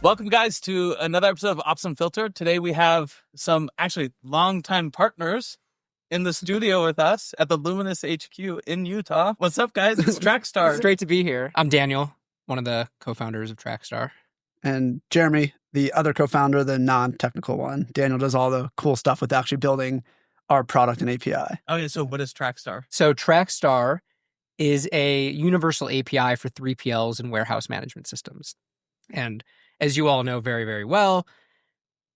Welcome, guys, to another episode of Ops Unfiltered. Today we have some actually longtime partners in the studio with us at the Luminous HQ in Utah. What's up, guys? It's TrackStar. It's great to be here. I'm Daniel, one of the co-founders of TrackStar. And Jeremy, the other co-founder, the non-technical one. Daniel does all the cool stuff with actually building our product and API. Okay, so what is TrackStar? So TrackStar is a universal API for 3PLs and warehouse management systems. And as you all know very, very well,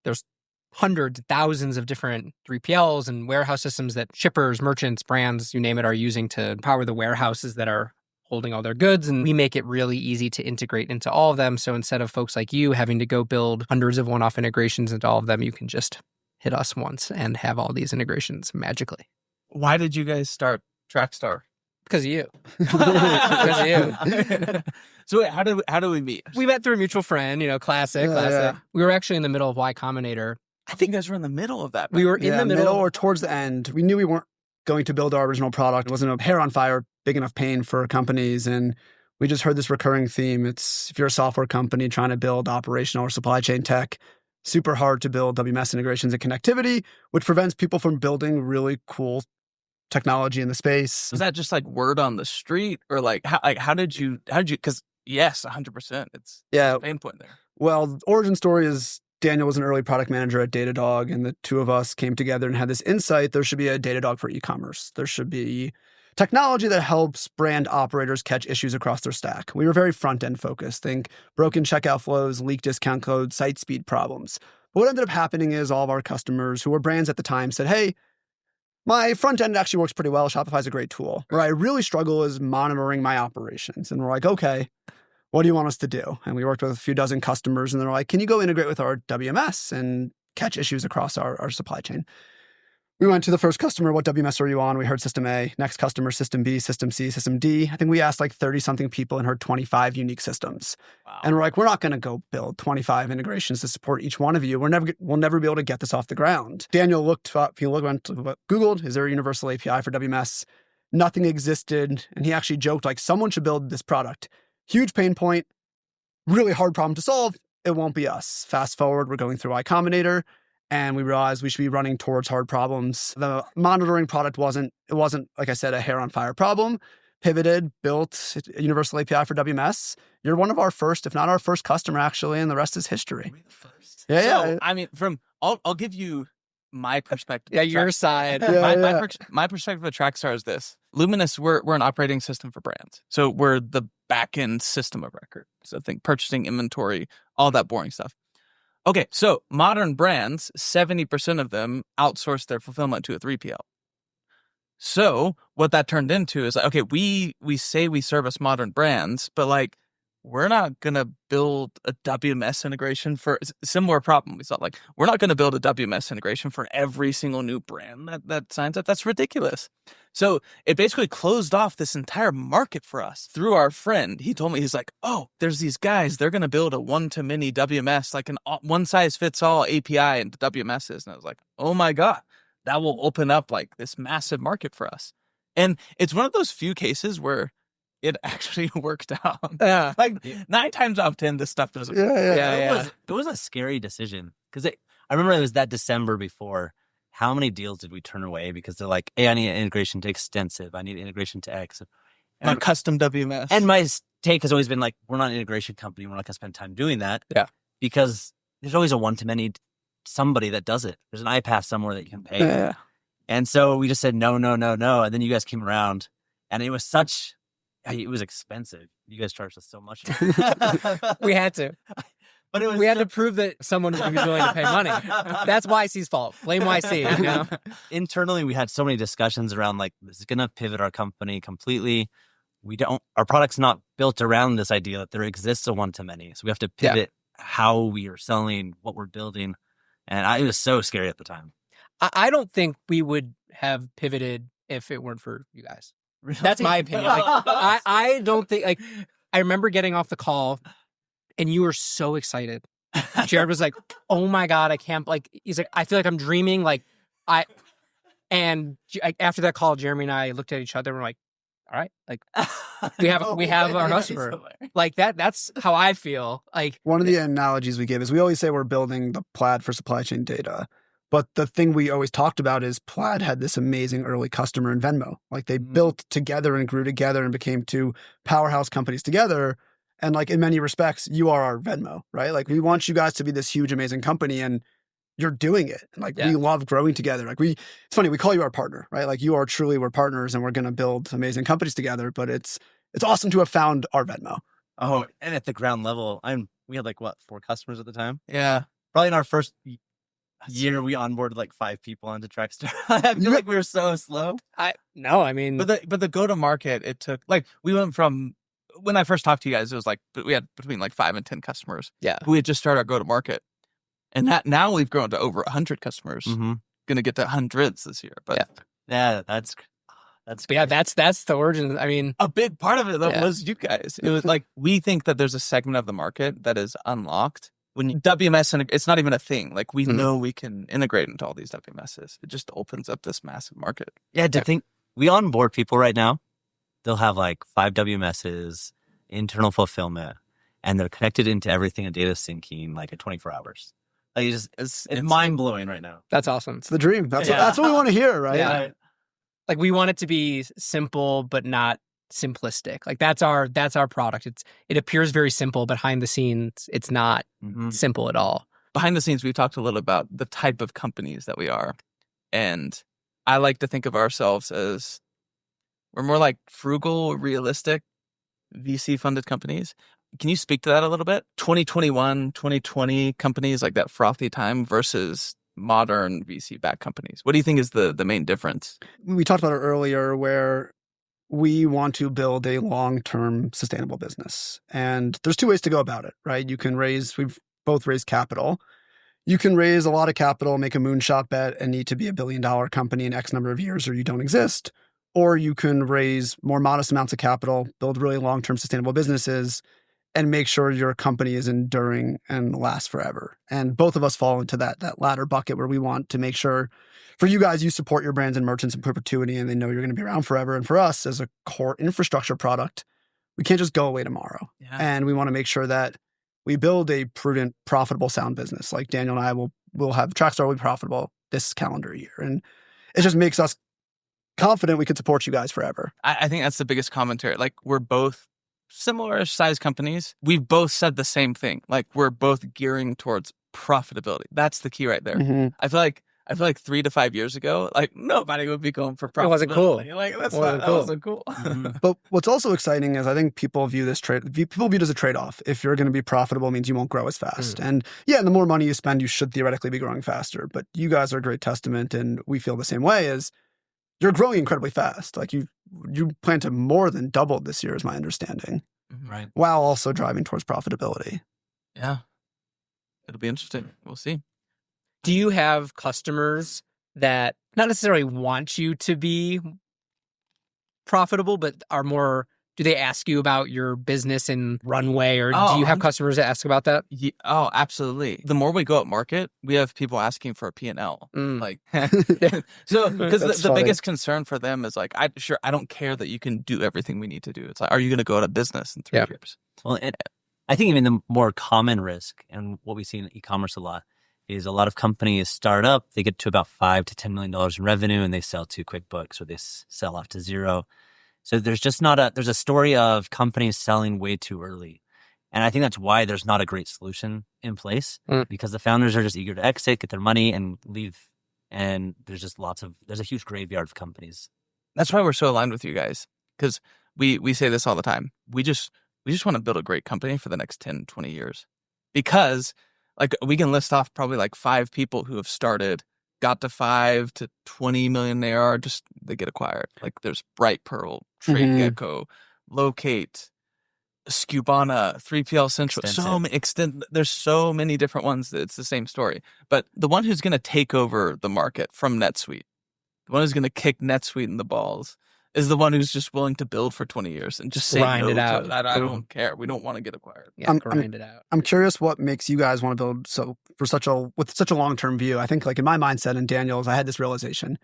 there's hundreds, thousands of different 3PLs and warehouse systems that shippers, merchants, brands, you name it, are using to power the warehouses that are holding all their goods. And we make it really easy to integrate into all of them. So instead of folks like you having to go build hundreds of one-off integrations into all of them, you can just hit us once and have all these integrations magically. Why did you guys start TrackStar? Because of you. Because of you. So wait, how do we meet? We met through a mutual friend, classic. Yeah. We were actually in the middle of Y Combinator. I think you guys were in the middle of that. We were in the middle or towards the end. We knew we weren't going to build our original product. It wasn't a hair on fire, big enough pain for companies. And we just heard this recurring theme. It's if you're a software company trying to build operational or supply chain tech, super hard to build WMS integrations and connectivity, which prevents people from building really cool technology in the space. Was that just like word on the street, or how did you, because yes, 100%. It's a pain point there. Well, the origin story is Daniel was an early product manager at Datadog, and the two of us came together and had this insight. There should be a Datadog for e-commerce. There should be technology that helps brand operators catch issues across their stack. We were very front-end focused. Think broken checkout flows, leaked discount codes, site speed problems. But what ended up happening is all of our customers who were brands at the time said, hey, my front end actually works pretty well. Shopify's a great tool. Where I really struggle is monitoring my operations. And we're like, okay, what do you want us to do? And we worked with a few dozen customers, and they're like, can you go integrate with our WMS and catch issues across our supply chain? We went to the first customer, what WMS are you on? We heard system A. Next customer, system B, system C, system D. I think we asked like 30-something people and heard 25 unique systems. Wow. And we're like, we're not going to go build 25 integrations to support each one of you. We'll never be able to get this off the ground. Daniel looked up, Googled, is there a universal API for WMS? Nothing existed. And he actually joked like, someone should build this product. Huge pain point, really hard problem to solve. It won't be us. Fast forward, we're going through Y Combinator, and we realized we should be running towards hard problems. The monitoring product wasn't, like I said, a hair on fire problem. Pivoted, built a universal API for WMS. You're one of our first, if not our first customer, actually, and the rest is history. Are we the first? Yeah. I mean, I'll give you my perspective. Yeah, your side. My perspective of TrackStar is this. Luminous, we're an operating system for brands. So we're the backend system of record. So think purchasing, inventory, all that boring stuff. Okay, so modern brands, 70% of them outsource their fulfillment to a 3PL. So what that turned into is like, okay, we say we service modern brands, but like we're not going to build a WMS integration for a similar problem. We thought like, we're not going to build a WMS integration for every single new brand that signs up. That's ridiculous. So it basically closed off this entire market for us through our friend. He told me, he's like, oh, there's these guys, they're going to build a one-to-many WMS, like an one-size-fits-all API into WMSs. And I was like, oh my God, that will open up like this massive market for us. And it's one of those few cases where it actually worked out. Yeah. Like 9 times out of 10, this stuff doesn't work. Yeah. It was a scary decision because I remember it was that December before. How many deals did we turn away because they're like, hey, I need an integration to extensive. I need integration to X. My custom WMS. And my take has always been like, we're not an integration company. We're not going to spend time doing that. Yeah. Because there's always a one-to-many somebody that does it. There's an iPass somewhere that you can pay. Yeah. And so we just said, no. And then you guys came around and it was expensive. You guys charged us so much. We had to. But we had to prove that someone was going to be willing to pay money. That's YC's fault. Blame YC. Internally, we had so many discussions around like, this is going to pivot our company completely. Our product's not built around this idea that there exists a one-to-many. So we have to pivot how we are selling, what we're building. And it was so scary at the time. I don't think we would have pivoted if it weren't for you guys. Really? That's my opinion. Like, I don't think, like, I remember getting off the call and you were so excited. Jared was like, oh my God, I can't, like, he's like, I feel like I'm dreaming. Like, after that call, Jeremy and I looked at each other and we're like, all right, like we have our customer. Like that's how I feel. Like One of the analogies we give is we always say we're building the Plaid for supply chain data. But the thing we always talked about is Plaid had this amazing early customer in Venmo. Like they built together and grew together and became two powerhouse companies together. And like in many respects, you are our Venmo, right? Like we want you guys to be this huge, amazing company and you're doing it. And like we love growing together. Like it's funny, we call you our partner, right? Like you are truly, we're partners and we're going to build amazing companies together. But it's awesome to have found our Venmo. Oh, and at the ground level, we had like 4 customers at the time. Yeah. Probably in our first year, we onboarded like 5 people onto TrackStar. I feel like we were so slow. But the go to market, it took like we went from when I first talked to you guys, it was like we had between like 5 and 10 customers. Yeah. Who had just started our go to market, and that now we've grown to over 100 customers. Mm-hmm. Going to get to hundreds this year. But that's that's the origin. I mean, a big part of it though was you guys. It was like we think that there's a segment of the market that is unlocked. When you WMS, and it's not even a thing. Like we know we can integrate into all these WMSs. It just opens up this massive market. Yeah, to think we onboard people right now. They'll have like 5 WMSs, internal fulfillment, and they're connected into everything and data syncing like at 24 hours. Like it's mind blowing right now. That's awesome. It's the dream. That's what we want to hear, right? Yeah. Like we want it to be simple, but not simplistic. Like that's our product. It appears very simple, but behind the scenes, it's not simple at all. Behind the scenes, we've talked a little about the type of companies that we are. And I like to think of ourselves as we're more like frugal, realistic, VC-funded companies. Can you speak to that a little bit? 2021, 2020 companies like that frothy time versus modern VC-backed companies. What do you think is the main difference? We talked about it earlier where we want to build a long-term sustainable business. And there's 2 ways to go about it, right? We've both raised capital. You can raise a lot of capital, make a moonshot bet, and need to be $1 billion company in X number of years or you don't exist. Or you can raise more modest amounts of capital, build really long-term sustainable businesses, and make sure your company is enduring and lasts forever. And both of us fall into that latter bucket where we want to make sure for you guys, you support your brands and merchants in perpetuity and they know you're going to be around forever. And for us as a core infrastructure product, we can't just go away tomorrow. Yeah. And we want to make sure that we build a prudent, profitable, sound business. Like Daniel and I will have TrackStar will be profitable this calendar year. And it just makes us confident we could support you guys forever. I think that's the biggest commentary. Like we're both similar size companies. We've both said the same thing. Like we're both gearing towards profitability. That's the key right there. Mm-hmm. I feel like 3 to 5 years ago, like nobody would be going for profitability. It wasn't cool. Like that wasn't cool. Mm-hmm. But what's also exciting is I think people view it as a trade-off. If you're going to be profitable, it means you won't grow as fast. And the more money you spend, you should theoretically be growing faster. But you guys are a great testament, and we feel the same way. Is you're growing incredibly fast. Like you plan to more than double this year, is my understanding. Right. While also driving towards profitability. Yeah. It'll be interesting. We'll see. Do you have customers that not necessarily want you to be profitable, but are more, do they ask you about your business and runway, or do you have customers that ask about that? Yeah, absolutely. The more we go up market, we have people asking for a P&L. Like, so because the biggest concern for them is like, I don't care that you can do everything we need to do. It's like, are you going to go out of business in 3 years? Well, I think even the more common risk, and what we see in e-commerce a lot, is a lot of companies start up, they get to about $5 to $10 million in revenue, and they sell to QuickBooks or they sell off to zero. So there's just there's a story of companies selling way too early. And I think that's why there's not a great solution in place, because the founders are just eager to exit, get their money and leave. And there's a huge graveyard of companies. That's why we're so aligned with you guys, because we say this all the time. We just want to build a great company for the next 10, 20 years, because like we can list off probably like 5 people who have started, got to 5 to 20 million ARR, just they get acquired. Like there's Bright Pearl, Trade Gecko, Locate, Skubana, 3PL Central, there's so many different ones that it's the same story. But the one who's going to take over the market from NetSuite, the one who's going to kick NetSuite in the balls, is the one who's just willing to build for 20 years and just say grind no it out. I don't care. We don't want to get acquired. Yeah, grind it out. I'm curious what makes you guys want to build with such a long-term view. I think like in my mindset and Daniel's, I had this realization.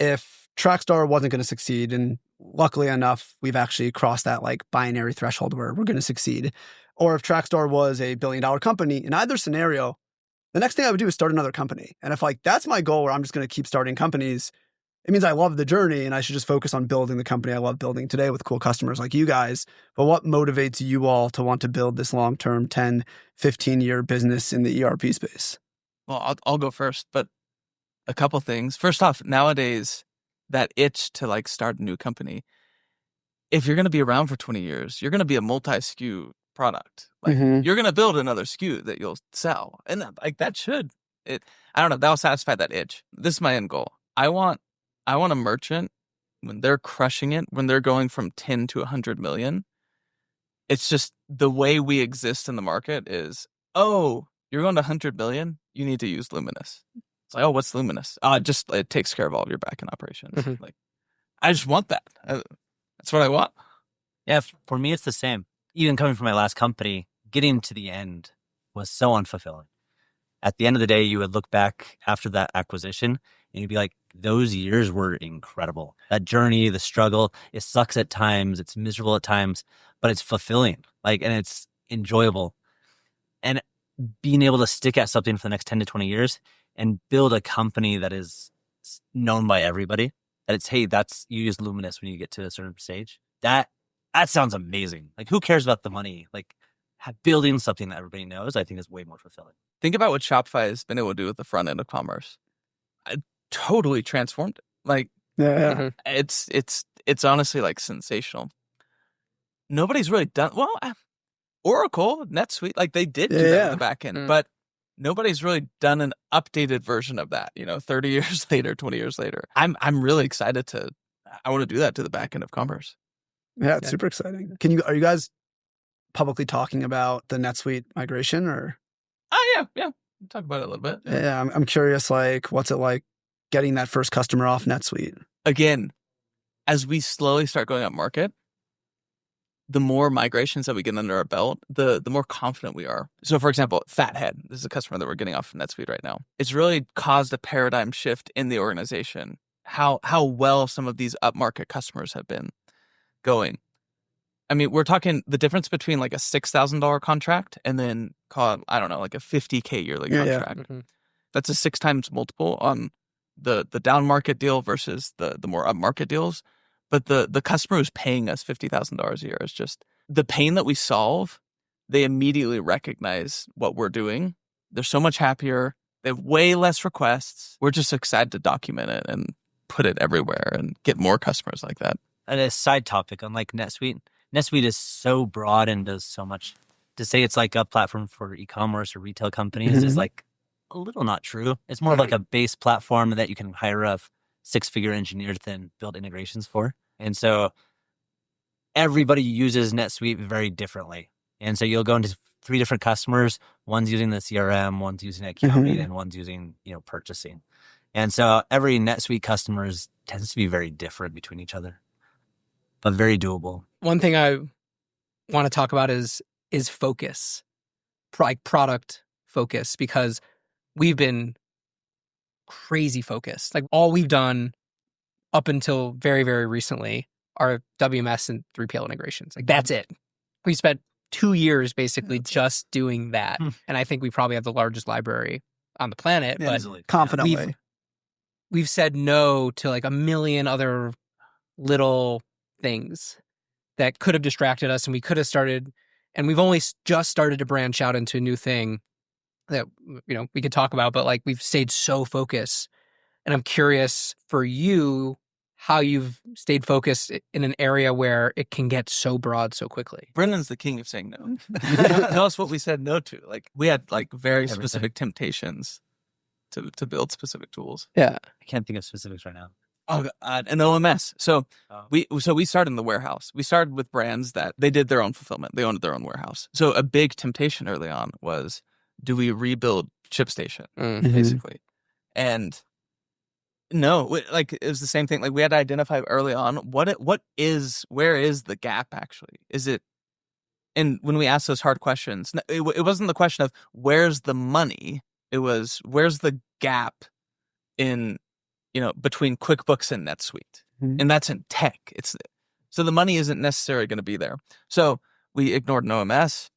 If TrackStar wasn't going to succeed, and luckily enough, we've actually crossed that like binary threshold where we're going to succeed. Or if TrackStar was a $1 billion company, in either scenario, the next thing I would do is start another company. And if like that's my goal where I'm just going to keep starting companies, it means I love the journey and I should just focus on building the company I love building today with cool customers like you guys. But what motivates you all to want to build this long-term 10, 15-year business in the ERP space? Well, I'll go first, but a couple things. First off, nowadays, that itch to like start a new company, if you're going to be around for 20 years, you're going to be a multi-SKU product. Like you're going to build another SKU that you'll sell. And like that should, I don't know, that'll satisfy that itch. This is my end goal. I want a merchant, when they're crushing it, when they're going from 10 to 100 million, it's just the way we exist in the market is, oh, you're going to 100 million, you need to use Luminous. It's like, oh, what's Luminous? It takes care of all of your backend operations. Like, I just want that. That's what I want. Yeah, for me, it's the same. Even coming from my last company, getting to the end was so unfulfilling. At the end of the day, you would look back after that acquisition and you'd be like, those years were incredible. That journey, the struggle, it sucks at times, it's miserable at times, but it's fulfilling. Like, and it's enjoyable. And being able to stick at something for the next 10 to 20 years and build a company that is known by everybody, that it's, hey, you use Luminous when you get to a certain stage. That sounds amazing. Like, who cares about the money? Like, building something that everybody knows, I think is way more fulfilling. Think about what Shopify has been able to do with the front end of commerce. I totally transformed it. Like, it's honestly like sensational. Nobody's really done well. Oracle, NetSuite, like they did do that with the back end, but nobody's really done an updated version of that. 30 years later, 20 years later. I'm really excited I want to do that to the back end of commerce. Yeah, it's super exciting. Are you guys publicly talking about the NetSuite migration or? Oh yeah. We'll talk about it a little bit. Yeah, I'm curious, like, what's it like getting that first customer off NetSuite? Again, as we slowly start going up market, the more migrations that we get under our belt, the more confident we are. So for example, Fathead, this is a customer that we're getting off from NetSuite right now. It's really caused a paradigm shift in the organization, how well some of these upmarket customers have been going. I mean, we're talking the difference between like a $6,000 contract and then call it, I don't know, like a $50K yearly contract. Yeah. That's a 6 times multiple on the down market deal versus the more up market deals. But the customer who's paying us $50,000 a year is just the pain that we solve. They immediately recognize what we're doing. They're so much happier. They have way less requests. We're just excited to document it and put it everywhere and get more customers like that. And a side topic, unlike NetSuite is so broad and does so much. To say it's like a platform for e-commerce or retail companies is like a little not true. It's more of like a base platform that you can hire a 6-figure engineer to then build integrations for. And so everybody uses NetSuite very differently. And so you'll go into 3 different customers. One's using the CRM, one's using accounting, and one's using, purchasing. And so every NetSuite customer tends to be very different between each other, but very doable. One thing I want to talk about is focus, like product focus, because we've been crazy focused. Like all we've done up until very, very recently are WMS and 3PL integrations. Like that's it. We spent 2 years basically just doing that. And I think we probably have the largest library on the planet. Yeah, but easily. Confidently. We've said no to like a million other little things that could have distracted us, and we could have started, and we've only just started to branch out into a new thing that, we could talk about, but like we've stayed so focused. And I'm curious for you, how you've stayed focused in an area where it can get so broad so quickly. Brendan's the king of saying no. Tell us what we said no to. Like we had like very specific temptations to build specific tools. Yeah. I can't think of specifics right now. Oh, an OMS. So we started in the warehouse. We started with brands that they did their own fulfillment. They owned their own warehouse. So a big temptation early on was, do we rebuild ShipStation, basically? And no, like it was the same thing. Like we had to identify early on where is the gap actually? Is it? And when we asked those hard questions, it wasn't the question of where's the money. It was where's the gap in between QuickBooks and NetSuite, and that's in tech. So the money isn't necessarily going to be there. So we ignored an OMS.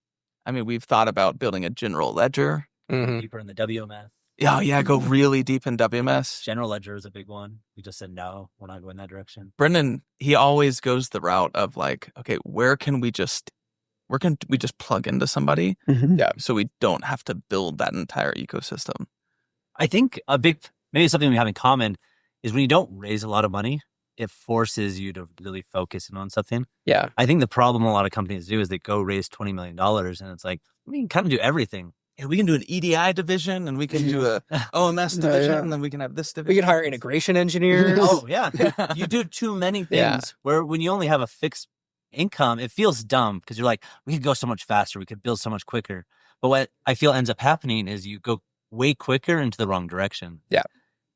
I mean, we've thought about building a general ledger. Deeper in the WMS. Oh, yeah, go really deep in WMS. General ledger is a big one. We just said, no, we're not going that direction. Brendan, he always goes the route of like, okay, where can we just plug into somebody? Yeah. So we don't have to build that entire ecosystem. I think maybe something we have in common is when you don't raise a lot of money, it forces you to really focus in on something. Yeah. I think the problem a lot of companies do is they go raise $20 million and it's like, we can kind of do everything. Yeah, we can do an EDI division and we can do a OMS division and then we can have this division. We can hire integration engineers. Oh, yeah. You do too many things where when you only have a fixed income, it feels dumb because you're like, we could go so much faster. We could build so much quicker. But what I feel ends up happening is you go way quicker into the wrong direction. Yeah.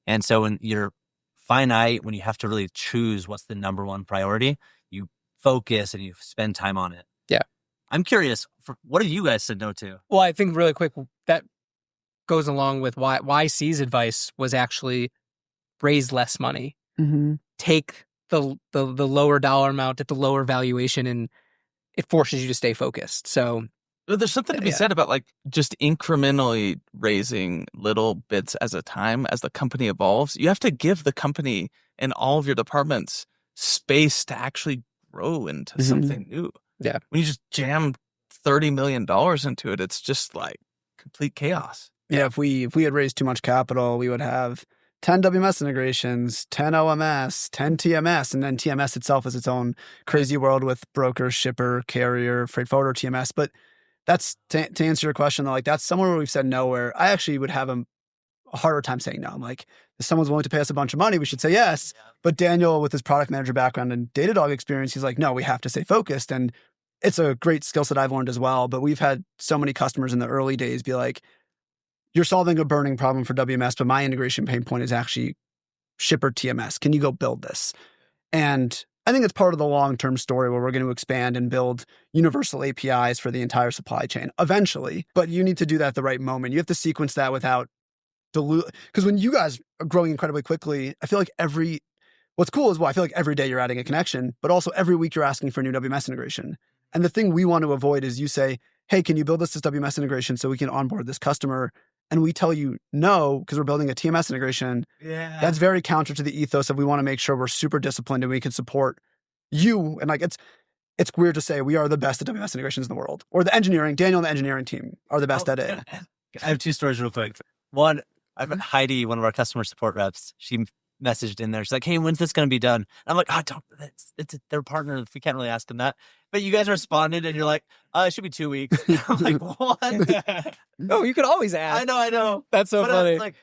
And so when you're finite, when you have to really choose what's the number one priority, you focus and you spend time on it. Yeah. I'm curious, what have you guys said no to? Well, I think really quick, that goes along with why YC's advice was actually raise less money. Take the lower dollar amount at the lower valuation, and it forces you to stay focused. So there's something to be said about like just incrementally raising little bits as a time as the company evolves. You have to give the company and all of your departments space to actually grow into something new. Yeah. When you just jam $30 million into it, it's just like complete chaos. Yeah, if we had raised too much capital, we would have 10 WMS integrations, 10 OMS, 10 TMS, and then TMS itself is its own crazy world with broker, shipper, carrier, freight forwarder, TMS. But that's to answer your question, though, like that's somewhere where we've said no, where I actually would have a harder time saying no. I'm like, if someone's willing to pay us a bunch of money, we should say yes. But Daniel, with his product manager background and Datadog experience, he's like, no, we have to stay focused. And it's a great skill set I've learned as well. But we've had so many customers in the early days be like, you're solving a burning problem for WMS, but my integration pain point is actually shipper TMS. Can you go build this? And I think it's part of the long-term story where we're going to expand and build universal APIs for the entire supply chain eventually. But you need to do that at the right moment. You have to sequence that without because when you guys are growing incredibly quickly, I feel like what's cool is, well, I feel like every day you're adding a connection, but also every week you're asking for a new WMS integration. And the thing we want to avoid is you say, hey, can you build us this WMS integration so we can onboard this customer? And we tell you no, because we're building a TMS integration. Yeah. That's very counter to the ethos of we want to make sure we're super disciplined and we can support you. And like, it's weird to say we are the best at WMS integrations in the world, or Daniel and the engineering team are the best at it. I have two stories real quick. One, I've met Heidi, one of our customer support reps. She messaged in there. She's like, hey, when's this going to be done? And I'm like, it's their partner. We can't really ask them that. But you guys responded and you're like, it should be 2 weeks. I'm like, what? No, you could always ask. I know. That's so funny.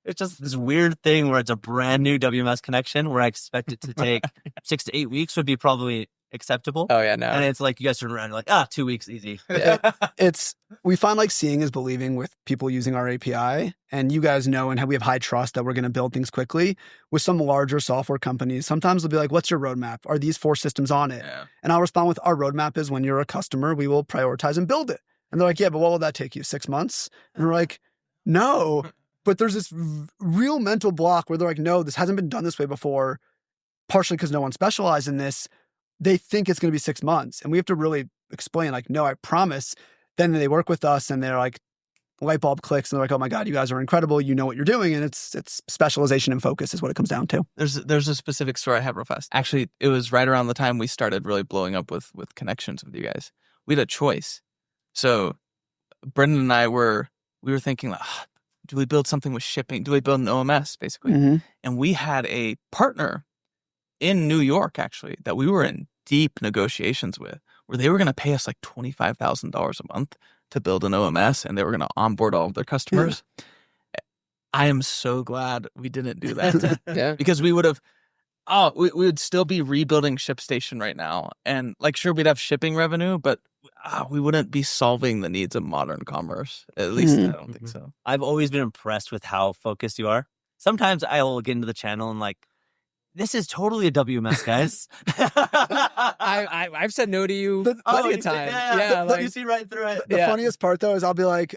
It's just this weird thing where it's a brand new WMS connection where I expect it to take 6 to 8 weeks would be probably acceptable. Oh, yeah, no. And it's like, you guys turn around and you're like, 2 weeks, easy. We find like seeing is believing with people using our API. And you guys know, and we have high trust that we're going to build things quickly. With some larger software companies, sometimes they'll be like, what's your roadmap? Are these 4 systems on it? Yeah. And I'll respond with, our roadmap is when you're a customer, we will prioritize and build it. And they're like, yeah, but what will that take you? 6 months? And we're like, no. But there's this real mental block where they're like, no, this hasn't been done this way before, partially because no one specialized in this. They think it's going to be 6 months. And we have to really explain, like, no, I promise. Then they work with us and they're like, light bulb clicks and they're like, oh my God, you guys are incredible. You know what you're doing. And it's specialization and focus is what it comes down to. There's a specific story I have real fast. Actually, it was right around the time we started really blowing up with connections with you guys. We had a choice. So Brendan and I we were thinking, like, do we build something with shipping? Do we build an OMS, basically? Mm-hmm. And we had a partner in New York, actually, that we were in deep negotiations with, where they were going to pay us like $25,000 a month to build an OMS, and they were going to onboard all of their customers. I am so glad we didn't do that. Yeah. Because we would have, we would still be rebuilding ShipStation right now. And like, sure, we'd have shipping revenue, but we wouldn't be solving the needs of modern commerce. At least I don't think so. I've always been impressed with how focused you are. Sometimes I'll get into the channel and like, this is totally a WMS, guys. I've said no to you plenty of times. Yeah, you see right through it. The funniest part though is I'll be like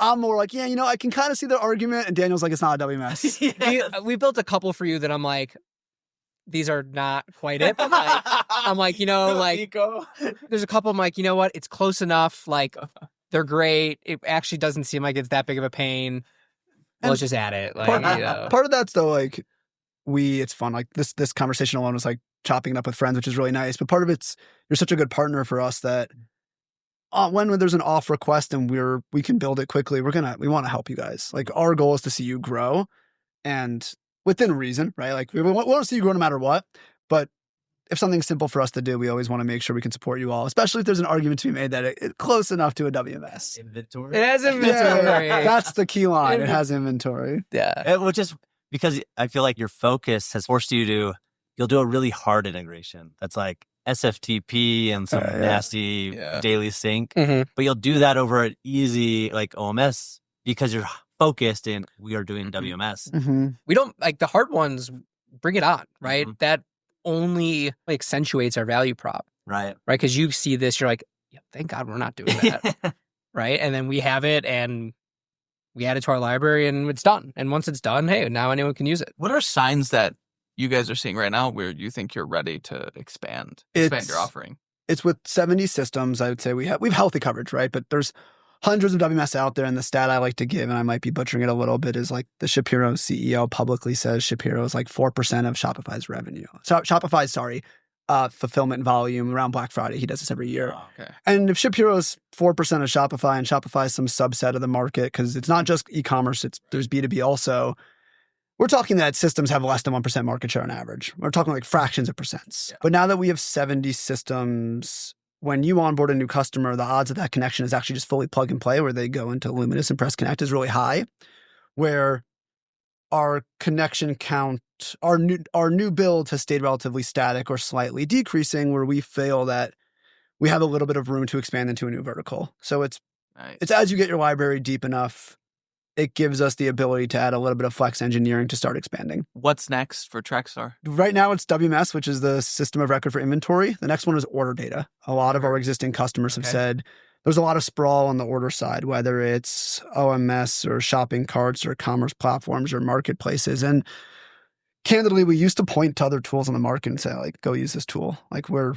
I'm more like, yeah, I can kind of see the argument, and Daniel's like, it's not a WMS. We built a couple for you that I'm like, these are not quite it. But like, I'm like, like there's a couple. I'm like, you know what? It's close enough. Like they're great. It actually doesn't seem like it's that big of a pain. Let's just add it. Like, part of that's though, like it's fun. Like this conversation alone was like chopping it up with friends, which is really nice. But part of it's you're such a good partner for us that when there's an off request and we can build it quickly, we want to help you guys. Like our goal is to see you grow, and within reason, right? Like we want to see you grow no matter what. But if something's simple for us to do, we always want to make sure we can support you all, especially if there's an argument to be made that it's close enough to a WMS. Inventory. It has inventory. Yeah, that's the key line. It has inventory. Yeah. Which is because I feel like your focus has forced you'll do a really hard integration. That's like SFTP and some nasty daily sync. Mm-hmm. But you'll do that over an easy like OMS because you're focused in we are doing WMS. Mm-hmm. We don't like the hard ones, bring it on, right? Mm-hmm. That only accentuates our value prop. Right. Right. Because you see this, you're like, yeah, thank God we're not doing that. Right. And then we have it and we add it to our library and it's done. And once it's done, hey, now anyone can use it. What are signs that you guys are seeing right now where you think you're ready to expand your offering? It's with 70 systems. I would say we have healthy coverage, right? But there's hundreds of WMS out there. And the stat I like to give, and I might be butchering it a little bit, is like the Shapiro CEO publicly says Shapiro is like 4% of Shopify's revenue. So Shopify's, fulfillment volume around Black Friday. He does this every year. Oh, okay. And if Shapiro's 4% of Shopify and Shopify is some subset of the market, because it's not just e-commerce, there's B2B also. We're talking that systems have less than 1% market share on average. We're talking like fractions of percents. Yeah. But now that we have 70 systems, when you onboard a new customer, the odds of that connection is actually just fully plug and play, where they go into Luminous and press connect, is really high, where our connection count, our new build has stayed relatively static or slightly decreasing, where we feel that we have a little bit of room to expand into a new vertical. So it's as you get your library deep enough, it gives us the ability to add a little bit of flex engineering to start expanding. What's next for TrackStar? Right now it's WMS, which is the system of record for inventory. The next one is order data. A lot of our existing customers have said there's a lot of sprawl on the order side, whether it's OMS or shopping carts or commerce platforms or marketplaces. And candidly, we used to point to other tools on the market and say, like, go use this tool. Like we're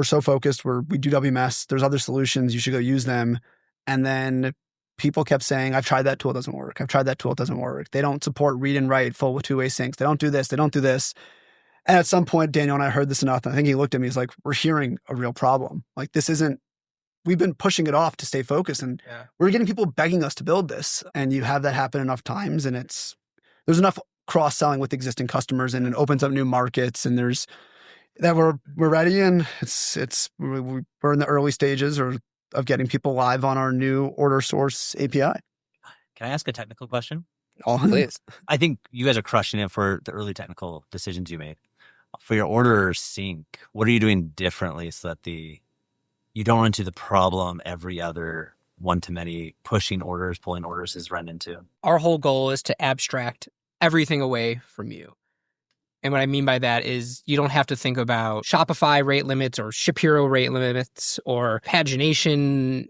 so focused, we do WMS. There's other solutions. You should go use them. And then people kept saying, I've tried that tool, it doesn't work. I've tried that tool, it doesn't work. They don't support read and write full with two-way syncs. They don't do this. They don't do this. And at some point, Daniel and I heard this enough. And I think he looked at me, he's like, we're hearing a real problem. Like we've been pushing it off to stay focused. And we're getting people begging us to build this. And you have that happen enough times. And there's enough cross-selling with existing customers, and it opens up new markets. And we're ready. And we're in the early stages of getting people live on our new order source API. Can I ask a technical question? Oh, Please. I think you guys are crushing it for the early technical decisions you made. For your order sync, what are you doing differently so that you don't run into the problem every other one-to-many pushing orders, pulling orders is run into? Our whole goal is to abstract everything away from you. And what I mean by that is you don't have to think about Shopify rate limits or Shapiro rate limits or pagination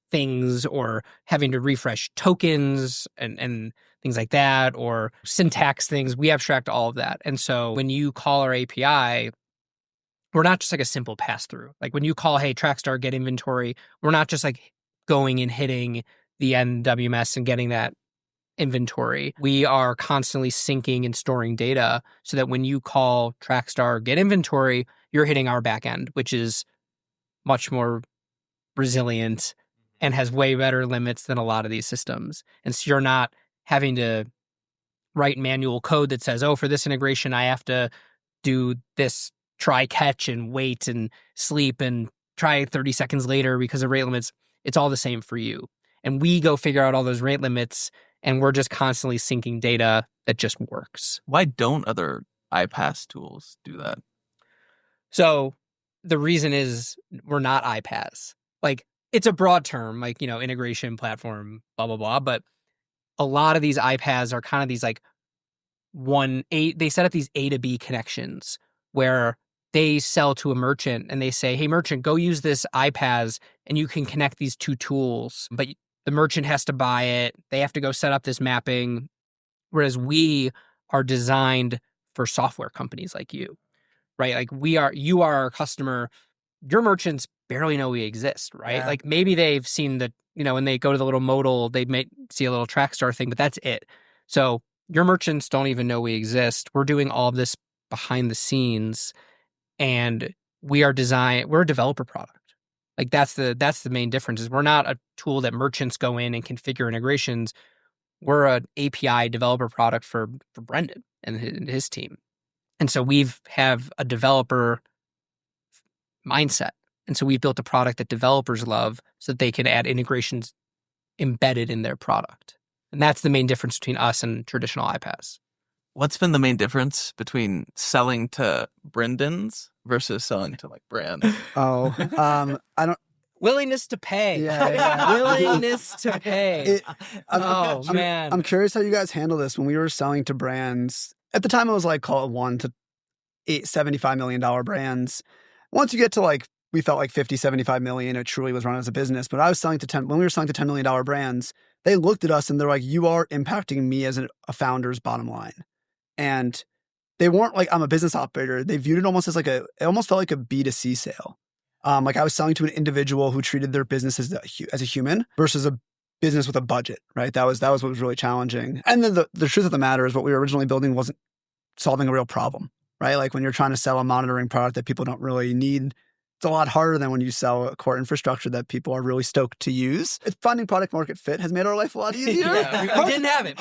things or having to refresh tokens and things like that, or syntax things. We abstract all of that. And so when you call our API, we're not just like a simple pass-through. Like when you call, hey, TrackStar, get inventory, we're not just like going and hitting the end WMS and getting that inventory. We are constantly syncing and storing data so that when you call TrackStar get inventory, you're hitting our backend, which is much more resilient and has way better limits than a lot of these systems. And so you're not having to write manual code that says, oh, for this integration, I have to do this try catch and wait and sleep and try 30 seconds later because of rate limits. It's all the same for you. And we go figure out all those rate limits, and we're just constantly syncing data that just works. Why don't other iPaaS tools do that? So the reason is we're not iPaaS. Like, it's a broad term, like, integration platform, blah, blah, blah. But a lot of these iPaaS are kind of these like they set up these A to B connections where they sell to a merchant and they say, hey, merchant, go use this iPaaS and you can connect these two tools. But the merchant has to buy it. They have to go set up this mapping. Whereas we are designed for software companies like you, right? Like you are our customer. Your merchants barely know we exist, right? Yeah. Like maybe they've seen the, when they go to the little modal, they may see a little TrackStar thing, but that's it. So your merchants don't even know we exist. We're doing all of this behind the scenes, and we're a developer product. Like that's the main difference is we're not a tool that merchants go in and configure integrations. We're an API developer product for Brendan and his team. And so have a developer mindset. And so we've built a product that developers love so that they can add integrations embedded in their product. And that's the main difference between us and traditional iPaaS. What's been the main difference between selling to Brendans versus selling to like brands? Oh, I don't. Willingness to pay. Yeah. Willingness to pay. Man. I'm curious how you guys handle this. When we were selling to brands, at the time it was like call it $1 to $75 million brands. Once you get to like, we felt like 50, 75 million, it truly was run as a business. But I was selling to when we were selling to $10 million brands, they looked at us and they're like, you are impacting me as a founder's bottom line. And they weren't like, I'm a business operator. They viewed it almost as it almost felt like a B2C sale. Like I was selling to an individual who treated their business as a human versus a business with a budget, right? That was what was really challenging. And then the truth of the matter is what we were originally building wasn't solving a real problem, right? Like when you're trying to sell a monitoring product that people don't really need, it's a lot harder than when you sell a core infrastructure that people are really stoked to use. Finding product market fit has made our life a lot easier. We didn't have it.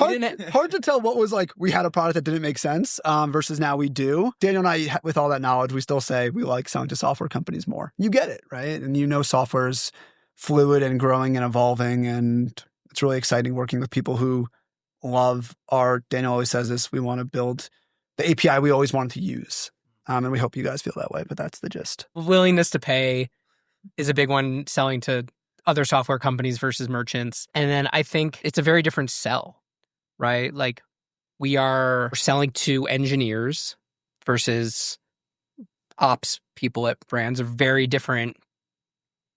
Hard to tell what was like, we had a product that didn't make sense versus now we do. Daniel and I, with all that knowledge, we still say we like selling to software companies more. You get it, right? And software is fluid and growing and evolving. And it's really exciting working with people who love Daniel always says this, we want to build the API we always wanted to use. And we hope you guys feel that way, but that's the gist. Willingness to pay is a big one, selling to other software companies versus merchants. And then I think it's a very different sell, right? Like we are selling to engineers versus ops people at brands are very different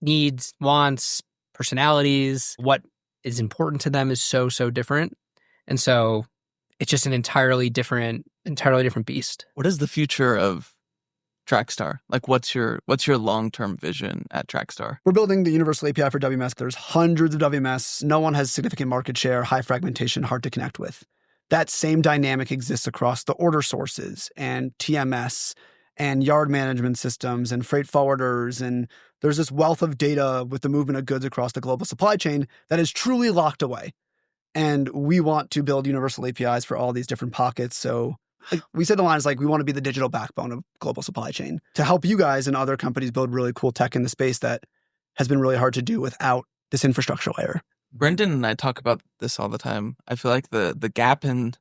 needs, wants, personalities. What is important to them is so different. And so it's just an entirely different beast. What is the future of TrackStar? Like, what's your long-term vision at TrackStar? We're building the universal API for WMS. There's hundreds of WMS. No one has significant market share, high fragmentation, hard to connect with. That same dynamic exists across the order sources and TMS and yard management systems and freight forwarders. And there's this wealth of data with the movement of goods across the global supply chain that is truly locked away. And we want to build universal APIs for all these different pockets. So we said the line is like, we want to be the digital backbone of global supply chain to help you guys and other companies build really cool tech in the space that has been really hard to do without this infrastructure layer. Brendan and I talk about this all the time. I feel like the gap when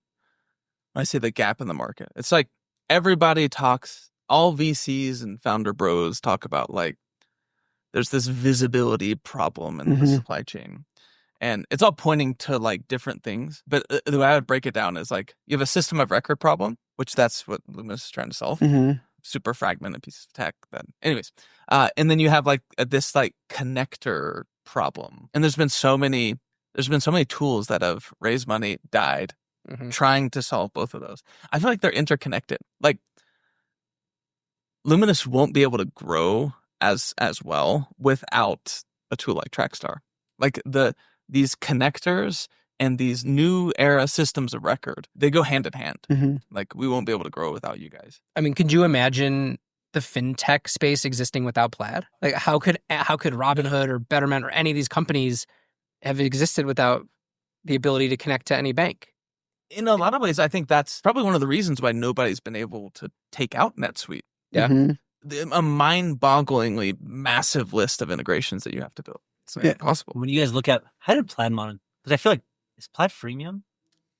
I say the gap in the market, it's like everybody talks, all VCs and founder bros talk about like, there's this visibility problem in the supply chain. And it's all pointing to like different things. But the way I would break it down is like you have a system of record problem, which that's what Luminous is trying to solve. Super fragmented piece of tech. Anyways, and then you have like this like connector problem. And there's been so many tools that have raised money, died, trying to solve both of those. I feel like they're interconnected. Like Luminous won't be able to grow as well without a tool like TrackStar. Like these connectors and these new era systems of record, they go hand in hand. Like we won't be able to grow without you guys. I mean, could you imagine the fintech space existing without Plaid? Like how could Robinhood or Betterment or any of these companies have existed without the ability to connect to any bank? In a lot of ways, I think that's probably one of the reasons why nobody's been able to take out NetSuite. Yeah. A mind-bogglingly massive list of integrations that you have to build. It's impossible. When you guys look at, how did Plaid monitor? Because I feel like, is Plaid freemium?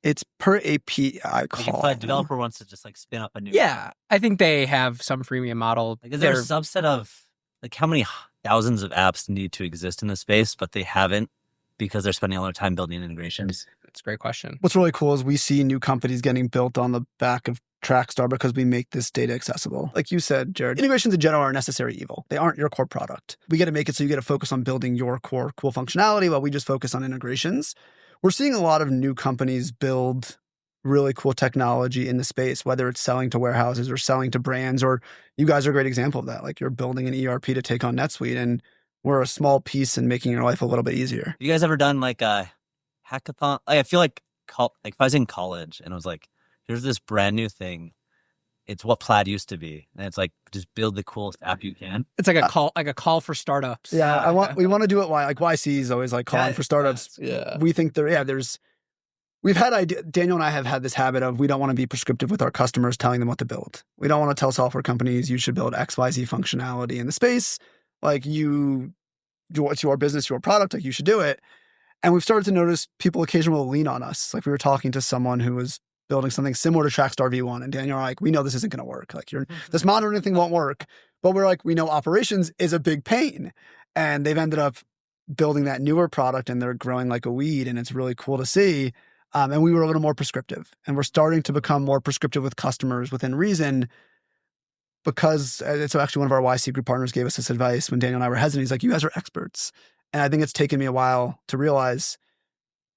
It's per API Like call. if Plaid developer wants to just like spin up a new. Yeah. I think they have some freemium model. Like, is there a subset of like how many thousands of apps need to exist in this space, but they haven't because they're spending all their time building integrations? That's a great question. What's really cool is we see new companies getting built on the back of TrackStar because we make this data accessible. Like you said, Jared, integrations in general are a necessary evil. They aren't your core product. We get to make it so you get to focus on building your core cool functionality while we just focus on integrations. We're seeing a lot of new companies build really cool technology in the space, whether it's selling to warehouses or selling to brands, or you guys are a great example of that. Like you're building an ERP to take on NetSuite, and we're a small piece in making your life a little bit easier. You guys ever done like a hackathon? Like, I feel like if I was in college and it was like, here's this brand new thing. It's what Plaid used to be, and it's like just build the coolest app you can. It's like a call for startups. Yeah, we want to do it. Like YC is always like calling for startups. Yeah, we think we've had Daniel and I have had this habit of we don't want to be prescriptive with our customers, telling them what to build. We don't want to tell software companies you should build XYZ functionality in the space. Like it's your business, your product. Like you should do it. And we've started to notice people occasionally will lean on us. Like we were talking to someone who was building something similar to TrackStar V1. And Daniel and I are like, we know this isn't going to work. Like this monitoring thing won't work. But we're like, we know operations is a big pain. And they've ended up building that newer product and they're growing like a weed. And it's really cool to see. And we were a little more prescriptive. And we're starting to become more prescriptive with customers within reason, because it's actually one of our YC group partners gave us this advice when Daniel and I were hesitant. He's like, you guys are experts. And I think it's taken me a while to realize,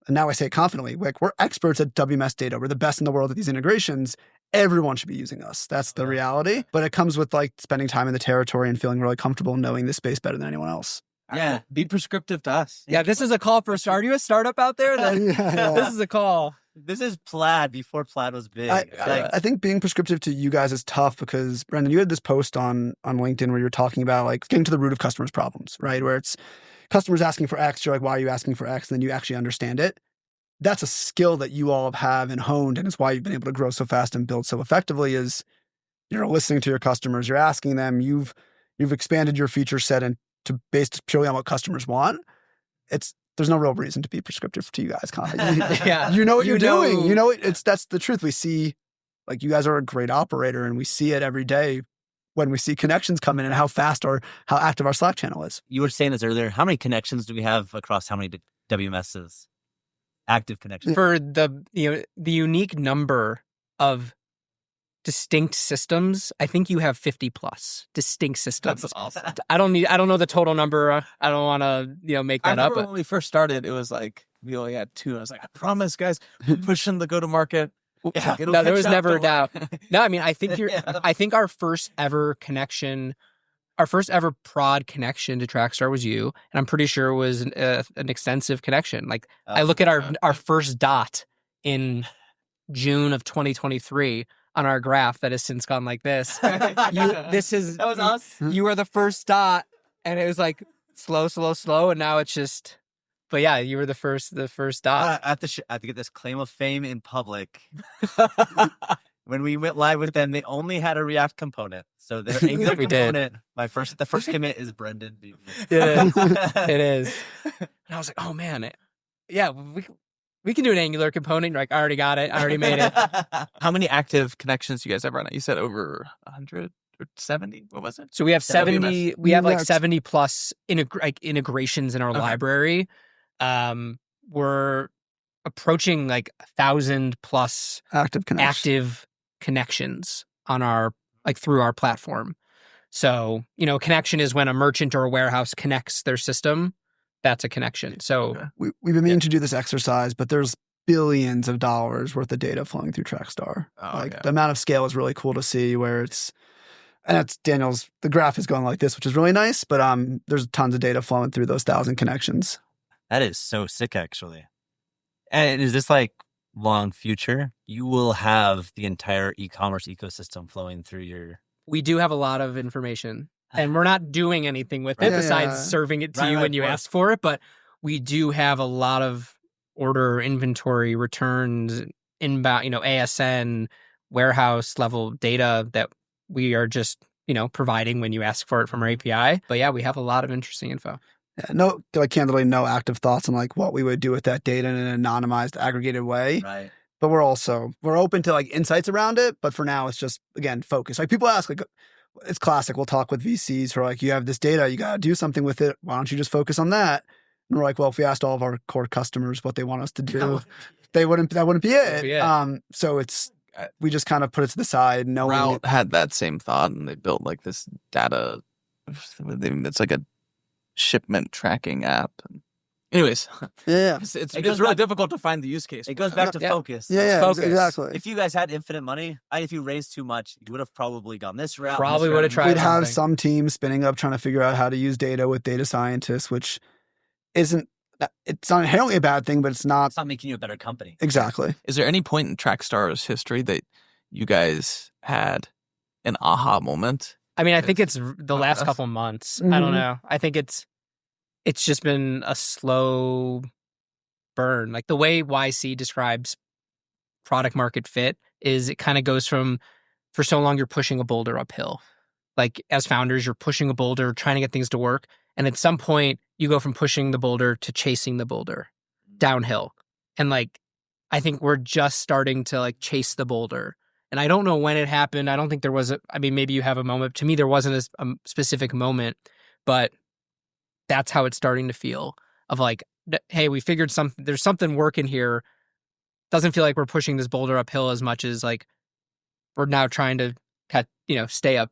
and now I say it confidently, like we're experts at WMS data. We're the best in the world at these integrations. Everyone should be using us. That's the reality. But it comes with like spending time in the territory and feeling really comfortable knowing this space better than anyone else. Yeah, be prescriptive to us. Yeah, this is a call for a start. Are you a startup out there? This is a call. This is Plaid before Plaid was big. I think being prescriptive to you guys is tough because, Brendan, you had this post on LinkedIn where you're talking about like getting to the root of customers' problems, right? Where it's customers asking for X, you're like, why are you asking for X? And then you actually understand it. That's a skill that you all have and honed, and it's why you've been able to grow so fast and build so effectively is you're listening to your customers, you're asking them, you've expanded your feature set and to based purely on what customers want. There's no real reason to be prescriptive to you guys, Connie. Yeah. You know what you're doing. You know that's the truth. We see like you guys are a great operator and we see it every day when we see connections come in and how fast or how active our Slack channel is. You were saying this earlier. How many connections do we have across how many WMSs? Active connections. For the unique number of distinct systems, I think you have 50 plus distinct systems. That's awesome. I don't know the total number. I don't want to make that up. When we first started, it was like we only had 2. I was like, I promise, guys, we're pushing the go to market. Yeah, no, there was never a doubt. No, I mean, I think I think our first ever connection, our first ever prod connection to TrackStar was you, and I'm pretty sure it was an extensive connection. Like I look at our first dot in June of 2023 on our graph that has since gone like this. That was us. You were the first dot, and it was like slow, and now it's just. But yeah, you were the first dot. I have to get this claim of fame in public. When we went live with them, they only had a React component. So their Angular component, the first commit is Brendan. It is. And I was like, oh man, yeah, we can do an Angular component. You're like, I already got it. I already made it. How many active connections do you guys have right now? You said over 100 or 70? What was it? So we have 70. We have like 70 plus integrations in our library. We're approaching like 1,000 plus active connections on our through our platform. So, connection is when a merchant or a warehouse connects their system. That's a connection. So we've been meaning to do this exercise, but there's billions of dollars worth of data flowing through TrackStar. The amount of scale is really cool to see where that's Daniel's, the graph is going like this, which is really nice, but there's tons of data flowing through those 1,000 connections. That is so sick, actually. And is this like long future? You will have the entire e-commerce ecosystem flowing through your... We do have a lot of information, and we're not doing anything with it besides serving it to you when you ask for it. But we do have a lot of order, inventory, returns, inbound, ASN, warehouse level data that we are just, providing when you ask for it from our API. But yeah, we have a lot of interesting info. Yeah, candidly, no active thoughts on like what we would do with that data in an anonymized, aggregated way. Right. But we're open to like insights around it. But for now, it's just, again, focus. Like people ask, like, it's classic. We'll talk with VCs who are like, you have this data, you got to do something with it. Why don't you just focus on that? And we're like, well, if we asked all of our core customers what they want us to do, that wouldn't be it. So we just kind of put it to the side. Route had that same thought, and they built like this data. It's like a shipment tracking app. Anyways, Yeah. it's It goes really back- difficult to find the use case. It goes back to Yeah. focus. Yeah, Focus. exactly. If you guys had infinite money, if you raised too much, you would have probably gone this route. Probably this would have route, tried We'd have something. some team spinning up trying to figure out how to use data with data scientists, which isn't, it's not inherently a bad thing, but it's not It's not making you a better company. exactly. Is there any point in TrackStar's history that you guys had an aha moment? I mean, I think it's the last Us. couple months. I Mhm. don't know. I think it's just been a slow burn. Like the way YC describes product market fit is it kind of goes from, for so long you're pushing a boulder uphill. Like as founders, you're pushing a boulder, trying to get things to work. And at some point you go from pushing the boulder to chasing the boulder downhill. And like, I think we're just starting to like chase the boulder. And I don't know when it happened. I don't think there was maybe you have a moment. To me, there wasn't a specific moment, but that's how it's starting to feel of like, hey, we figured there's something working here. Doesn't feel like we're pushing this boulder uphill as much as like we're now trying to stay up,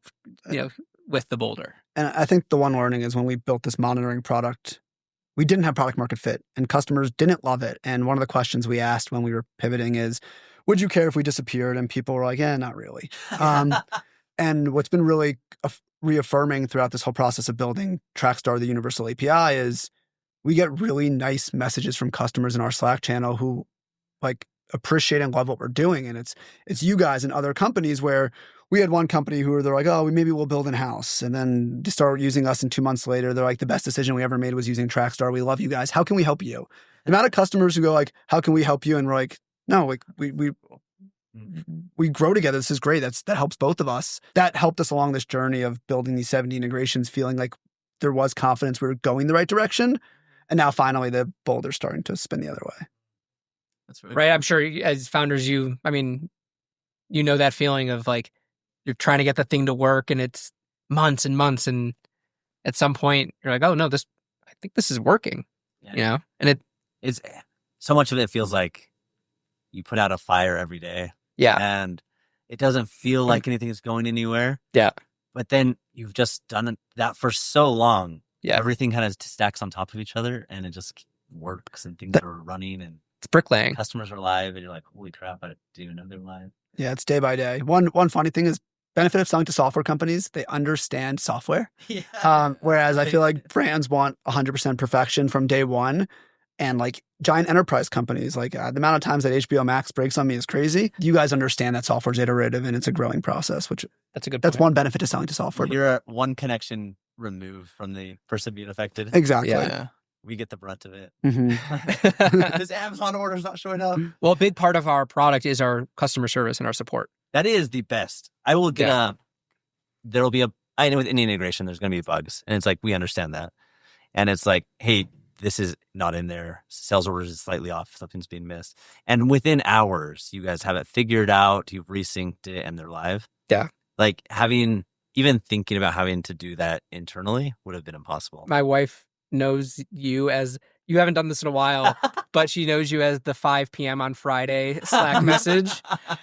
with the boulder. And I think the one learning is when we built this monitoring product, we didn't have product market fit and customers didn't love it. And one of the questions we asked when we were pivoting is, would you care if we disappeared? And people were like, not really. And what's been really reaffirming throughout this whole process of building TrackStar, the universal API, is we get really nice messages from customers in our Slack channel who like appreciate and love what we're doing. And it's you guys and other companies where we had one company they're like, oh, maybe we'll build in-house. And then they start using us, and 2 months later, they're like, the best decision we ever made was using TrackStar. We love you guys. How can we help you? The amount of customers who go like, how can we help you? And we're like, no, like we grow together. This is great. That helps both of us. That helped us along this journey of building these 70 integrations, feeling like there was confidence we were going the right direction. And now finally the boulder's starting to spin the other way. That's really Right. I'm sure as founders, that feeling of like, you're trying to get the thing to work and it's months and months. And at some point you're like, oh no, I think this is working, Yeah. and It's so much of it feels like you put out a fire every day. Yeah. And it doesn't feel like anything is going anywhere. Yeah. But then you've just done that for so long. Yeah. Everything kind of stacks on top of each other and it just works and things are running and it's bricklaying. customers are live and you're like, holy crap, I didn't even know they're live. Yeah, it's day by day. One funny thing is benefit of selling to software companies, they understand software. Yeah. Whereas I feel like brands want 100% perfection from day one. And like giant enterprise companies, like the amount of times that HBO Max breaks on me is crazy. You guys understand that software is iterative and it's a growing process, which That's a good that's point. one benefit to selling to software. You're one connection removed from the person being affected. Exactly. Yeah. We get the brunt of it. Mhm. This Amazon order's not showing up. Well, a big part of our product is our customer service and our support. That is the best. I will get there'll be I know with any integration, there's going to be bugs. And it's like, we understand that. And it's like, hey, this is not in there. Sales orders is slightly off. Something's being missed. And within hours, you guys have it figured out. You've resynced it and they're live. Yeah. Like even thinking about having to do that internally would have been impossible. My wife knows you as, you haven't done this in a while, but she knows you as the 5 p.m. on Friday Slack message.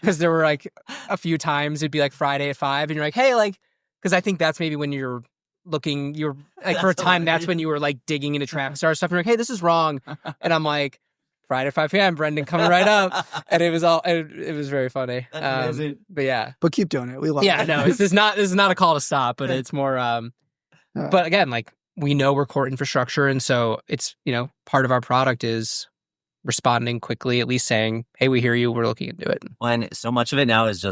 Because there were like a few times it'd be like Friday at 5 and you're like, hey, like, because I think that's maybe when you're like for a time, that's when you were like digging into TrackStar stuff. And you're like, hey, this is wrong. And I'm like, Friday at 5 p.m., Brendan coming right up. And it was very funny. That's amazing. But yeah. But keep doing it. We love Yeah, it. no, this is not a call to stop, but it's more, but again, like we know we're core infrastructure. And so it's, part of our product is responding quickly, at least saying, hey, we hear you. We're looking into it. When so much of it now is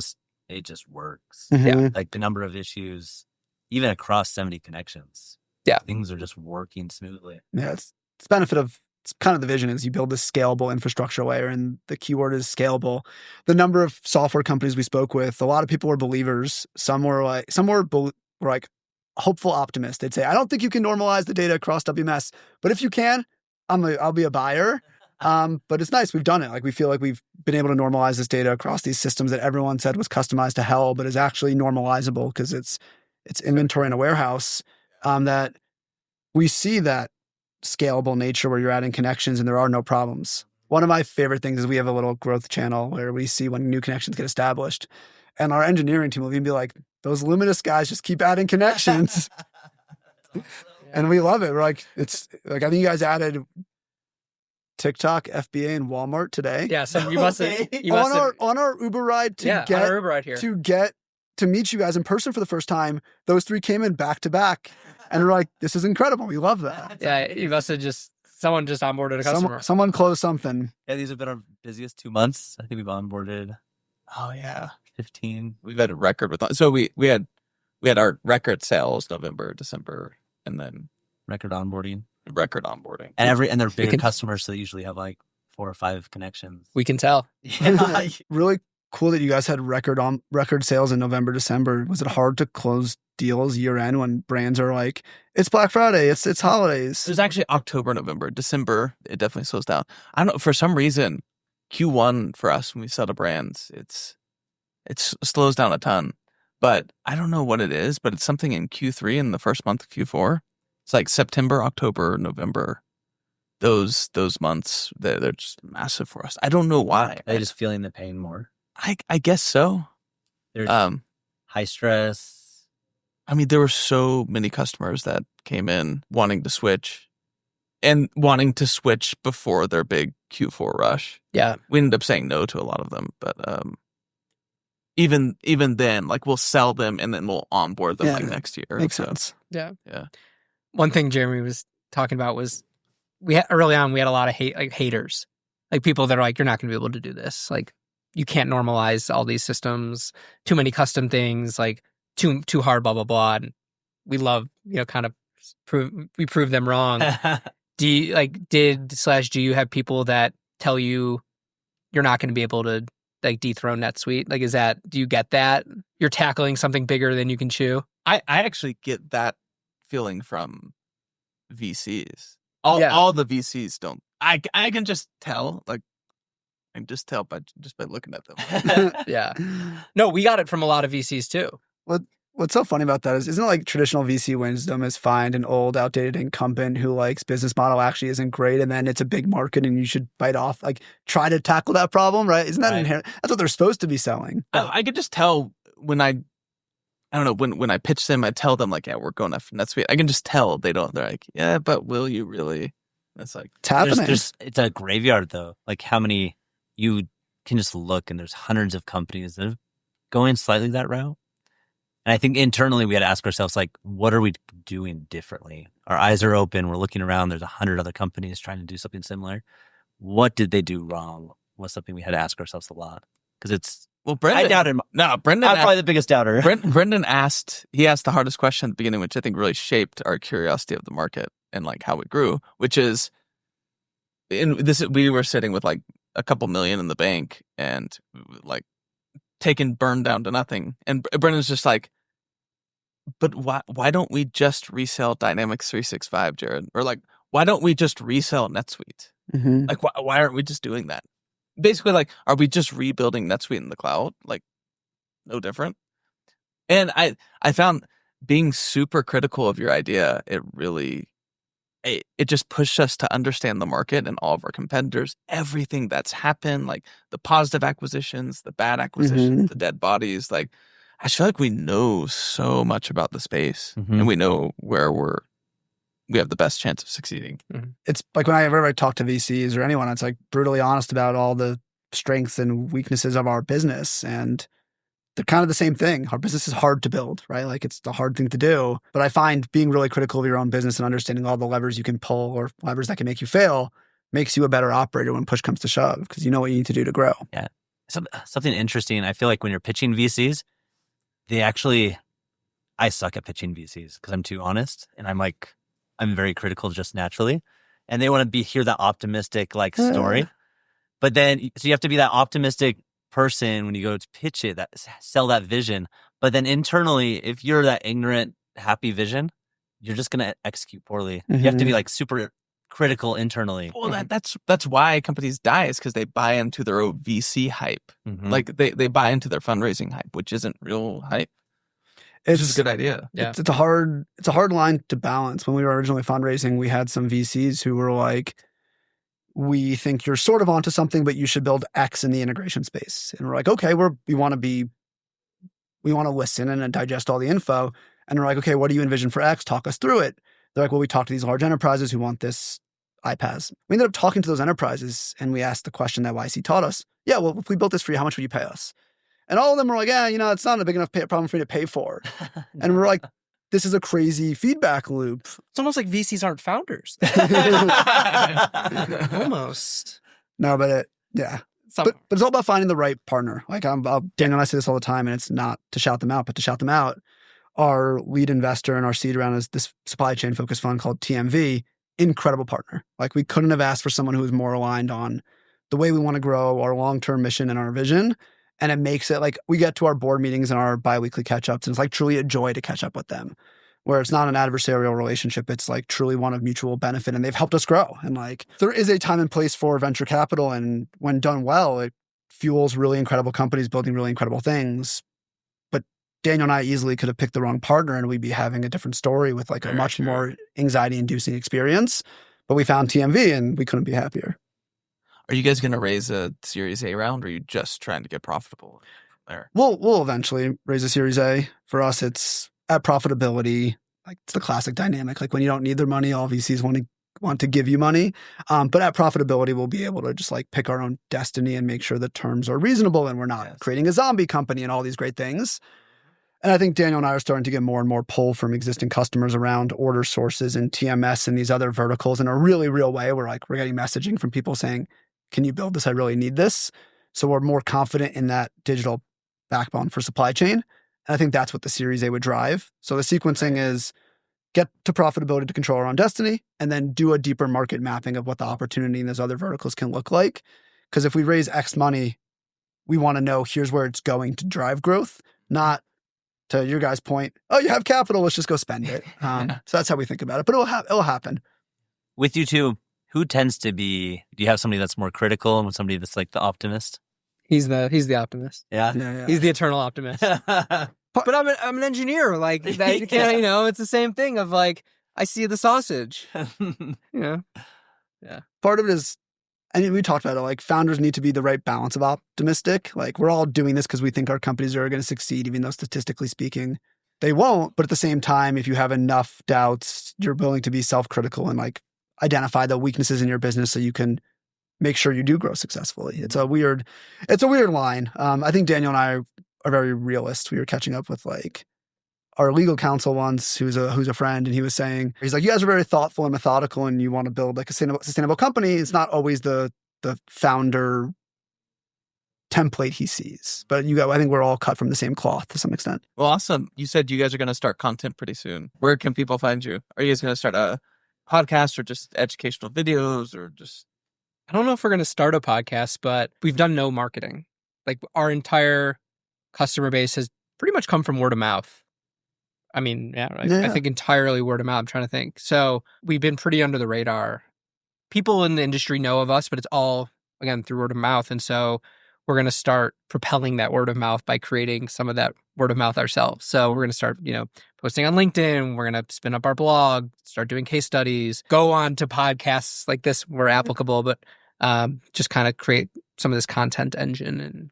it just works. Mhm. Like the number of issues, even across 70 connections. Yeah. Things are just working smoothly. Yeah, it's benefit of, it's kind of the vision is you build this scalable infrastructure layer, and the keyword is scalable. The number of software companies we spoke with, a lot of people were believers. Some were like hopeful optimists. They'd say, I don't think you can normalize the data across WMS, but if you can, I'll be a buyer. But it's nice. We've done it. Like we feel like we've been able to normalize this data across these systems that everyone said was customized to hell, but is actually normalizable because it's inventory in a warehouse. That we see that scalable nature where you're adding connections and there are no problems. One of my favorite things is we have a little growth channel where we see when new connections get established, and our engineering team will even be like, those Luminous guys just keep adding connections. And we love it. We're like, it's like, I think you guys added TikTok, FBA, and Walmart today. Yeah, so you must have On our Uber ride on our Uber ride here. to meet you guys in person for the first time. Those three came in back to back, and we're like, "This is incredible. We love that." Yeah, you must have someone just onboarded a customer. Someone closed something. Yeah, these have been our busiest 2 months. I think we've onboarded. 15. We've had a record with. So we had our record sales November, December, and then Record onboarding. And they're bigger customers, so they usually have like 4 or 5 connections. We can tell. Yeah. Really cool that you guys had record sales in November, December. Was it hard to close deals year end when brands are like, it's Black Friday, it's holidays? It was actually October, November, December. It definitely slows down. I don't know, for some reason, Q1 for us when we sell to brands, it slows down a ton. But I don't know what it is, but it's something in Q3 in the first month of Q4. It's like September, October, November. Those months, they're just massive for us. I don't know why. Are they just feeling the pain more? I guess so. There's high stress. I mean, there were so many customers that came in wanting to switch before their big Q4 rush. Yeah. We ended up saying no to a lot of them, but even then, like we'll sell them and then we'll onboard them like next year. Makes sense. Yeah. Yeah. One thing Jeremy was talking about was early on we had a lot of haters, like people that are like, you're not going to be able to do this. Like you can't normalize all these systems, too many custom things, like too hard, blah, blah, blah. And we love, kind of prove them wrong. Do you have people that tell you you're not going to be able to like dethrone NetSuite? Like, do you get that? You're tackling something bigger than you can chew? I actually get that feeling from VCs. All the VCs don't. I can just tell, like, by looking at them. Yeah. No, we got it from a lot of VCs too. What's so funny about that isn't it like traditional VC wisdom is find an old, outdated incumbent who likes business model actually isn't great, and then it's a big market and you should bite off, like try to tackle that problem, right? Isn't that inherent? That's what they're supposed to be selling. I could just tell when I don't know, when I pitch them, I tell them like, yeah, we're going after NetSuite. I can just tell they're like, yeah, but will you really? It's like, it's happening. It's a graveyard though. Like how many, you can just look and there's hundreds of companies that are going slightly that route. And I think internally we had to ask ourselves, like, what are we doing differently? Our eyes are open. We're looking around. There's 100 other companies trying to do something similar. What did they do wrong? Was something we had to ask ourselves a lot. Because it's, Brendan, I doubted. Brendan. I'm probably the biggest doubter. Brendan asked the hardest question at the beginning, which I think really shaped our curiosity of the market and like how it grew, which is, we were sitting with like a couple million in the bank and like burned down to nothing. And Brendan's just like, but why don't we just resell Dynamics 365, Jared? Or like, why don't we just resell NetSuite? Mm-hmm. Like, why aren't we just doing that? Basically, like, are we just rebuilding NetSuite in the cloud? Like, no different. And I found being super critical of your idea, it just pushed us to understand the market and all of our competitors, everything that's happened, like the positive acquisitions, the bad acquisitions, the dead bodies. Like, I feel like we know so much about the space and we know where we have the best chance of succeeding. It's like whenever I talk to VCs or anyone, it's like brutally honest about all the strengths and weaknesses of our business. And they're kind of the same thing. Our business is hard to build, right? Like it's the hard thing to do. But I find being really critical of your own business and understanding all the levers you can pull or levers that can make you fail makes you a better operator when push comes to shove because you know what you need to do to grow. Yeah. Something interesting. I feel like when you're pitching VCs, I suck at pitching VCs because I'm too honest and I'm very critical just naturally. And they want to hear that optimistic like story. But then, so you have to be that optimistic person when you go to pitch it, sell that vision. But then internally, if you're that ignorant, happy vision, you're just going to execute poorly. You have to be like super critical internally. Well, that's why companies die is because they buy into their own VC hype. Like they buy into their fundraising hype, which isn't real hype. It's just a good idea. Yeah. It's a hard line to balance. When we were originally fundraising, we had some VCs who were like, we think you're sort of onto something, but you should build X in the integration space. And we're like, okay, we want to listen and digest all the info. And we're like, okay, what do you envision for X? Talk us through it. They're like, well, we talk to these large enterprises who want this iPaaS. We ended up talking to those enterprises and we asked the question that YC taught us. Yeah, well, if we built this for you, how much would you pay us? And all of them were like, yeah, it's not a big enough problem for me to pay for. And we're like, this is a crazy feedback loop. It's almost like VCs aren't founders. Almost. No, but But it's all about finding the right partner. Like Daniel and I say this all the time, and it's not to shout them out, but to shout them out. Our lead investor and our seed round is this supply chain focused fund called TMV. Incredible partner. Like we couldn't have asked for someone who was more aligned on the way we want to grow, our long-term mission and our vision. And it makes it like we get to our board meetings and our biweekly catch-ups, and it's like truly a joy to catch up with them, where it's not an adversarial relationship. It's like truly one of mutual benefit, and they've helped us grow. And like there is a time and place for venture capital, and when done well, it fuels really incredible companies building really incredible things. But Daniel and I easily could have picked the wrong partner, and we'd be having a different story with like a much more anxiety-inducing experience. But we found TMV, and we couldn't be happier. Are you guys going to raise a Series A round, or are you just trying to get profitable there? We'll eventually raise a Series A. For us, it's at profitability. Like it's the classic dynamic. Like when you don't need their money, all VCs want to give you money. But at profitability, we'll be able to just like pick our own destiny and make sure the terms are reasonable and we're not creating a zombie company and all these great things. And I think Daniel and I are starting to get more and more pull from existing customers around order sources and TMS and these other verticals in a really real way. We're getting messaging from people saying, can you build this? I really need this. So we're more confident in that digital backbone for supply chain. And I think that's what the Series A would drive. So the sequencing is get to profitability to control our own destiny, and then do a deeper market mapping of what the opportunity in those other verticals can look like. Because if we raise X money, we want to know here's where it's going to drive growth, not to your guys' point, oh, you have capital, let's just go spend it. So that's how we think about it. But it'll happen. With you two, who tends to be, do you have somebody that's more critical and somebody that's like the optimist? He's the optimist. Yeah. He's the eternal optimist. But I'm an engineer. Like that, you can't, it's the same thing of like, I see the sausage. Yeah. Part of it is, and we talked about it, like founders need to be the right balance of optimistic. Like we're all doing this because we think our companies are going to succeed, even though statistically speaking, they won't. But at the same time, if you have enough doubts, you're willing to be self-critical and like identify the weaknesses in your business so you can make sure you do grow successfully. It's a weird line. I think Daniel and I are very realist. We were catching up with like our legal counsel once, who's a friend, and he was saying, he's like, you guys are very thoughtful and methodical, and you want to build like a sustainable company. It's not always the founder template he sees, but I think we're all cut from the same cloth to some extent. Well, awesome. You said you guys are going to start content pretty soon. Where can people find you? Are you guys going to start a podcast or just educational videos or just? I don't know if we're going to start a podcast, but we've done no marketing. Like our entire customer base has pretty much come from word of mouth. I mean, I think entirely word of mouth. I'm trying to think. So we've been pretty under the radar. People in the industry know of us, but it's all, again, through word of mouth. And so we're going to start propelling that word of mouth by creating some of that word of mouth ourselves. So we're going to start, posting on LinkedIn. We're going to spin up our blog, start doing case studies, go on to podcasts like this where applicable, but just kind of create some of this content engine, and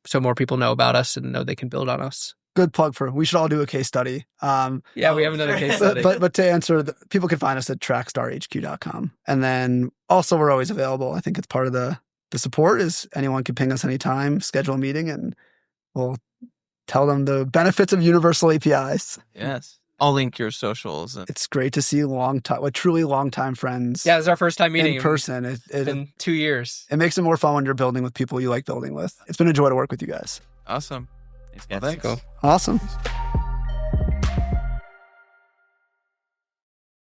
so more people know about us and know they can build on us. Good plug we should all do a case study. We haven't done a case study. But to answer, people can find us at trackstarhq.com. And then also we're always available. I think it's part of the support is anyone can ping us anytime, schedule a meeting, and we'll tell them the benefits of universal APIs. Yes. I'll link your socials. It's great to see truly long-time friends. Yeah, this is our first time meeting in person. It's been 2 years. It makes it more fun when you're building with people you like building with. It's been a joy to work with you guys. Awesome. Thanks, guys. Well, thanks. Cool. Awesome.